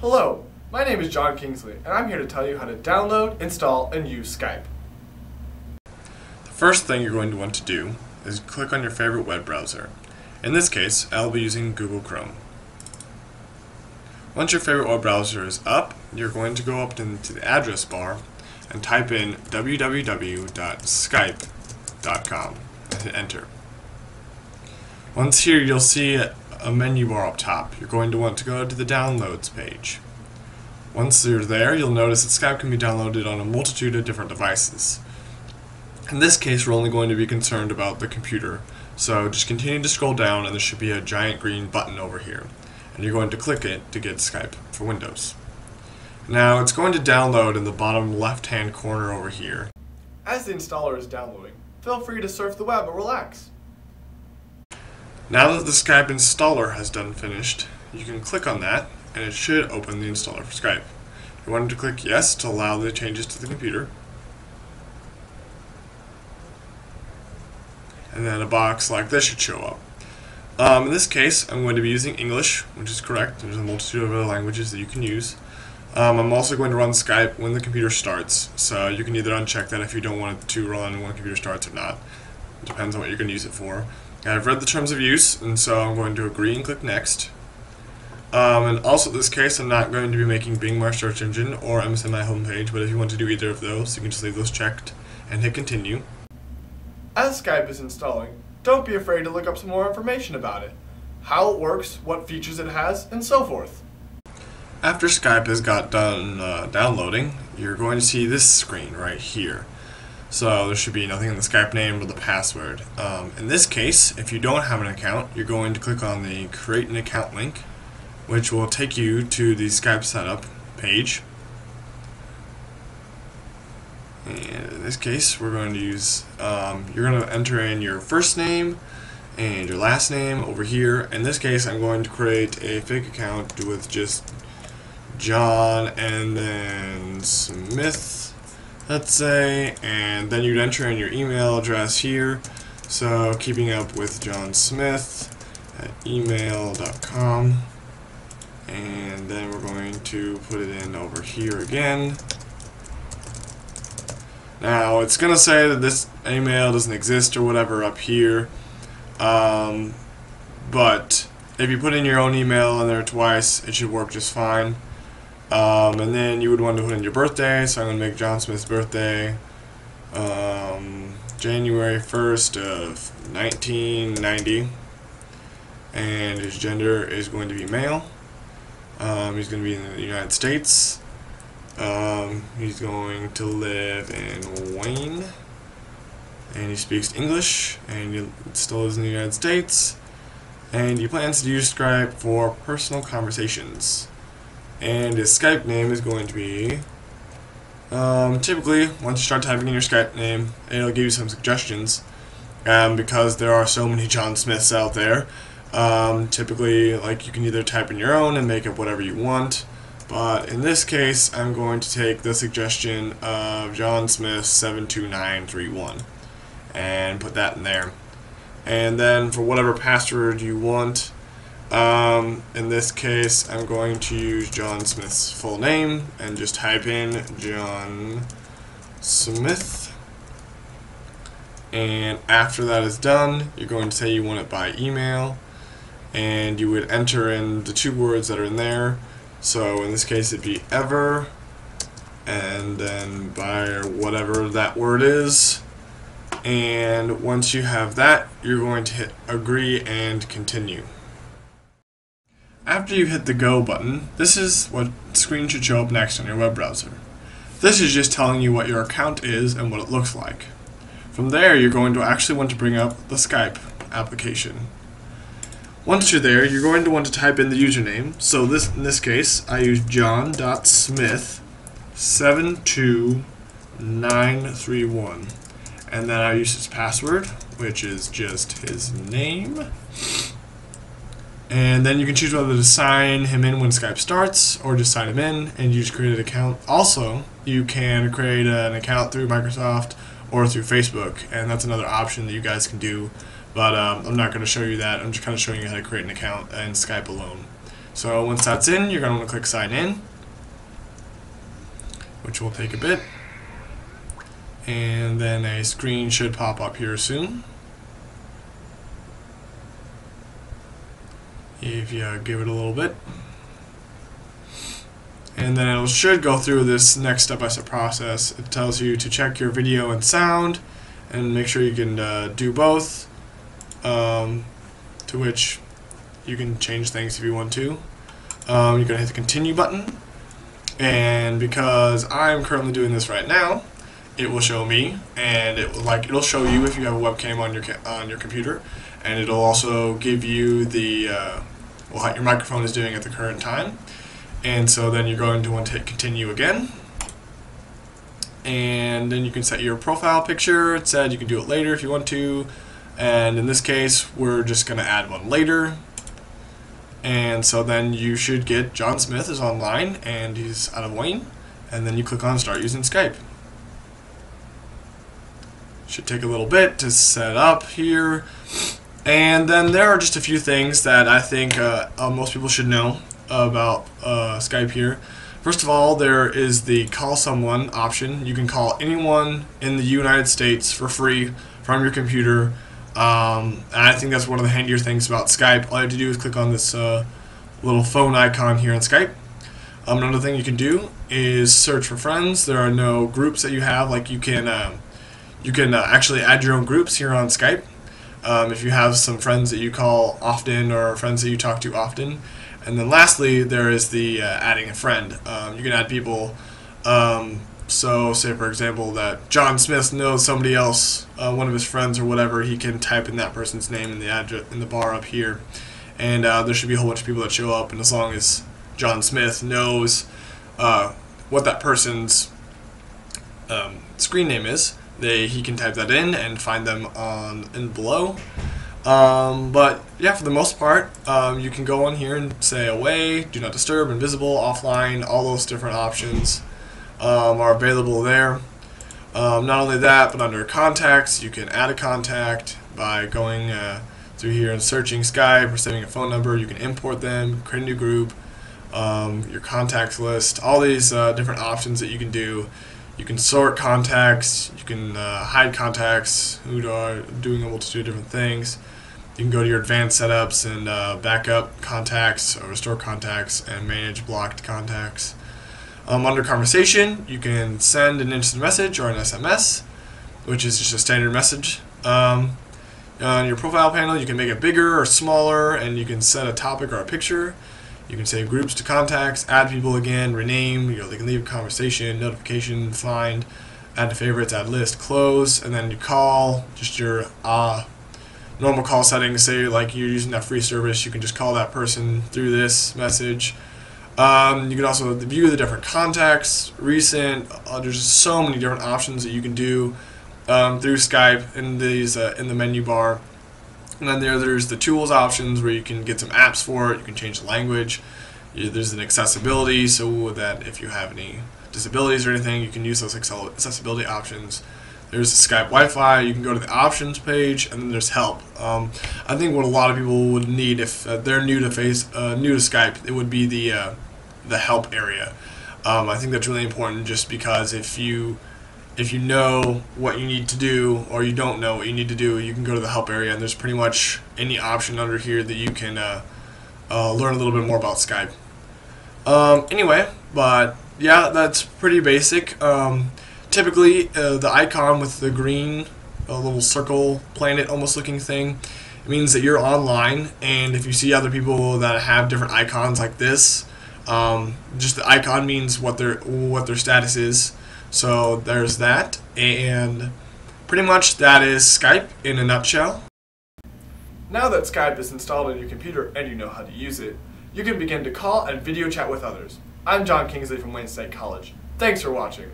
Hello, my name is John Kingsley, and I'm here to tell you how to download, install, and use Skype. The first thing you're going to want to do is click on your favorite web browser. In this case, I'll be using Google Chrome. Once your favorite web browser is up, you're going to go up into the address bar and type in www.skype.com and hit enter. Once here, you'll see a menu bar up top. You're going to want to go to the downloads page. Once you're there, you'll notice that Skype can be downloaded on a multitude of different devices. In this case, we're only going to be concerned about the computer. So just continue to scroll down and there should be a giant green button over here. And you're going to click it to get Skype for Windows. Now it's going to download in the bottom left-hand corner over here. As the installer is downloading, feel free to surf the web or relax. Now that the Skype installer has done finished, you can click on that and it should open the installer for Skype. You want to click yes to allow the changes to the computer. And then a box like this should show up. In this case, I'm going to be using English, which is correct. There's a multitude of other languages that you can use. I'm also going to run Skype when the computer starts, so you can either uncheck that if you don't want it to run when the computer starts or not. It depends on what you're going to use it for. I've read the terms of use, and so I'm going to agree and click next. And also in this case, I'm not going to be making Bing my search engine or MSN my homepage, but if you want to do either of those, you can just leave those checked and hit continue. As Skype is installing, don't be afraid to look up some more information about it. How it works, what features it has, and so forth. After Skype has got done downloading, you're going to see this screen right here. So there should be nothing in the Skype name or the password. In this case, if you don't have an account, you're going to click on the Create an Account link, which will take you to the Skype setup page. And in this case, we're going to use, you're going to enter in your first name and your last name over here. In this case, I'm going to create a fake account with just John and then Smith, let's say, and then you'd enter in your email address here. So keeping up with John Smith at email.com, and then we're going to put it in over here again. Now it's going to say that this email doesn't exist or whatever up here, but if you put in your own email in there twice, it should work just fine. And then you would want to put in your birthday, so I'm going to make John Smith's birthday January 1st of 1990, and his gender is going to be male. He's going to be in the United States. He's going to live in Wayne, and he speaks English, and he still lives in the United States, and he plans to use Skype for personal conversations. And his Skype name is going to be, typically, once you start typing in your Skype name, it'll give you some suggestions, because there are so many John Smiths out there. Typically, like, you can either type in your own and make up whatever you want, but in this case, I'm going to take the suggestion of John Smith 72931 and put that in there. And then for whatever password you want, in this case, I'm going to use John Smith's full name and just type in John Smith. And after that is done, you're going to say you want it by email, and you would enter in the two words that are in there. So in this case, it'd be ever, and then by whatever that word is. And once you have that, you're going to hit agree and continue. After you hit the go button, this is what screen should show up next on your web browser. This is just telling you what your account is and what it looks like. From there, you're going to actually want to bring up the Skype application. Once you're there, you're going to want to type in the username. So in this case, I use john.smith72931. And then I use his password, which is just his name. And then you can choose whether to sign him in when Skype starts or just sign him in and you just create an account. Also, you can create an account through Microsoft or through Facebook, and that's another option that you guys can do. But I'm not going to show you that. I'm just kind of showing you how to create an account in Skype alone. So once that's in, you're going to want to click sign in, which will take a bit. And then a screen should pop up here soon. If you give it a little bit. And then it should go through this next step-by-step process. It tells you to check your video and sound and make sure you can do both, to which you can change things if you want to. You're going to hit the continue button, and because I'm currently doing this right now, it will show me, and it'll show you if you have a webcam on your computer, and it'll also give you what your microphone is doing at the current time. And so then you're going to want to hit continue again, and then you can set your profile picture. It said you can do it later if you want to, and in this case we're just going to add one later. And so then you should get John Smith is online and he's out of Wayne, and then you click on start using Skype. Should take a little bit to set up here, and then there are just a few things that I think most people should know about Skype here. First of all, there is the call someone option. You can call anyone in the United States for free from your computer. And I think that's one of the handier things about Skype. All you have to do is click on this little phone icon here in Skype. Another thing you can do is search for friends. There are no groups that you have. Like you can actually add your own groups here on Skype. If you have some friends that you call often or friends that you talk to often. And then lastly, there is the adding a friend. You can add people. So say for example that John Smith knows somebody else, one of his friends or whatever, he can type in that person's name in the address in the bar up here, and there should be a whole bunch of people that show up. And as long as John Smith knows what that person's screen name is, he can type that in and find them in below. But yeah, for the most part, you can go on here and say away, do not disturb, invisible, offline. All those different options are available there. Not only that, but under contacts, you can add a contact by going through here and searching Skype or saving a phone number. You can import them, create a new group, your contacts list, all these different options that you can do. You can sort contacts, you can hide contacts who are doing a multitude of different things. You can go to your advanced setups and back up contacts or restore contacts and manage blocked contacts. Under conversation, you can send an instant message or an SMS, which is just a standard message. On your profile panel, you can make it bigger or smaller, and you can set a topic or a picture. You can save groups to contacts, add people again, rename. They can leave a conversation, notification, find, add to favorites, add list, close, and then you call just your normal call settings. Say like you're using that free service, you can just call that person through this message. You can also view the different contacts, recent. There's just so many different options that you can do through Skype in these in the menu bar. And then there's the tools options where you can get some apps for it. You can change the language. There's an accessibility, so that if you have any disabilities or anything, you can use those accessibility options. There's the Skype Wi-Fi. You can go to the options page, and then there's help. I think what a lot of people would need if they're new to Skype, it would be the help area. I think that's really important, just because if you know what you need to do, or you don't know what you need to do, you can go to the help area, and there's pretty much any option under here that you can learn a little bit more about Skype. Anyway, but yeah, that's pretty basic. Typically, the icon with the green little circle planet almost looking thing, it means that you're online, and if you see other people that have different icons like this, just the icon means what their status is. So there's that, and pretty much that is Skype in a nutshell. Now that Skype is installed on your computer and you know how to use it, you can begin to call and video chat with others. I'm John Kingsley from Wayne State College. Thanks for watching.